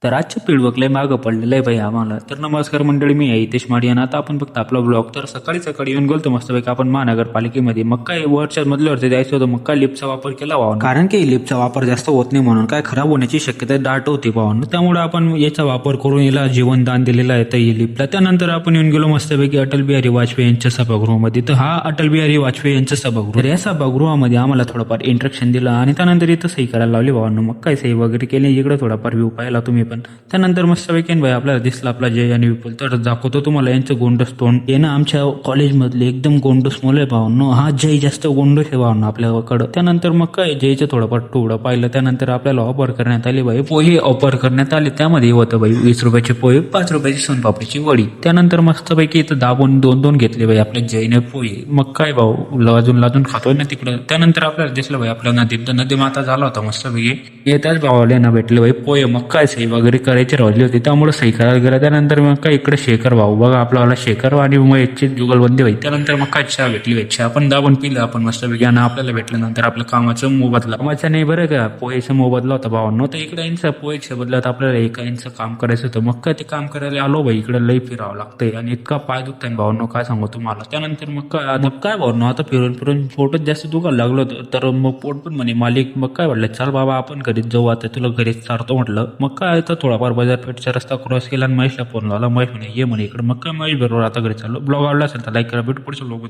तर आजच्या फीडबॅक लय मागं पडलेलं आहे भाई आम्हाला. तर नमस्कार मंडळी, मी आहे हितेश माडी आणि आता आपण फक्त आपला ब्लॉग तर सकाळी सकाळी येऊन गेलो मस्तपैकी आपण महानगरपालिकेमध्ये. मग काय वरच्या मधल्यावरती जायचं होतं, मग काय लिफ्टचा वापर केला भावानं, कारण की लिफ्टचा वापर जास्त होत नाही म्हणून काय खराब होण्याची शक्यता दाट होती भावानं. त्यामुळे आपण याचा वापर करून याला जीवनदान दिलेलं आहे तर ही लिफ्टला. त्यानंतर आपण येऊन गेलो मस्तपैकी अटल बिहारी वाजपेयी यांच्या सभागृहामध्ये. तर हा अटल बिहारी वाजपेयी यांचं सभागृह. तर या सभागृहामध्ये आम्हाला थोडंफार इंट्रक्शन दिलं आणि त्यानंतर इथं सही करायला लावली भावानं. मग काय सही वगैरे केली, इकडे थोडाफार व्ह्यू पाहिला तुम्ही पण. त्यानंतर मस्त वेकेंड भाई आपल्याला दिसला आपला जय आणि विपुल. तर दाखवतो तुम्हाला यांचं गोंडस तोंड. हे ना आमच्या कॉलेजमधले एकदम गोंडस मुलं आहे भावनो. हा जय जास्त गोंडस आहे भावनो आपल्याकडं. त्यानंतर मग काय जयचं थोडंफार टुवडं पाहिलं. त्यानंतर आपल्याला ऑफर करण्यात आली भाई पोहे ऑफर करण्यात आले. त्यामध्ये होतं भाई 20 रुपयाचे पोहे, 5 रुपयाची सोनपापडीची वडी. त्यानंतर मस्तपैकी इथं दाबून दोन घेतले भाई आपल्या जयने पोहे. मग काय भाऊ लाजून खातोय ना तिकडं. त्यानंतर आपल्याला दिसलं भाई आपल्या नदीत, तर नदी माता झाला होता मस्तपैकी. येत्याच भावाला ना भेटले भाई पोहे. मग काय सही वगैरे करायची राहिली होती त्यामुळे सही करायला गेला. त्यानंतर मग काय इकडे शेखर भाऊ बघा आपल्याला शेखर आणि मग याची जुगलबंदी होईल. त्यानंतर मग काय चहा भेटली भाई. चहा पण दाबून पिलं आपण मस्तपैकी आणि आपल्याला भेटल्यानंतर आपल्या कामाचा मोबदला. कामाचा नाही बरं का, पोहेचा मोबदला होता भावांनो. तर इकडे यांचा पोहेच्या बदल्यात आपल्याला एका यांचं काम करायचं होतं. मग काय ते काम करायला आलो भाई. इकडे लई फिरावं लागतंय आणि इतका पाय दुखताय भावांनो काय सांगू तुम्हाला. त्यानंतर मग काय भावांनो आता फिरून पोटच जास्त दुखायला लागलो होतं. तर मग पोट पण म्हणे मालिक. मग काय म्हटलं चल बाबा आपण घरीच जाऊ आता, तुला घरीच चारतो म्हटलं. मग काय तर थोडाफार बाजारपेठचा रस्ता क्रॉस केला आणि महेशला फोन लावला. महेश म्हणे ये म्हणे इकडे. मग काय महेश बरोबर आता घरी चाललो. ब्लॉग आवडला असेल तर लाईक करा. भेटू पुढच्या ब्लॉग मध्ये.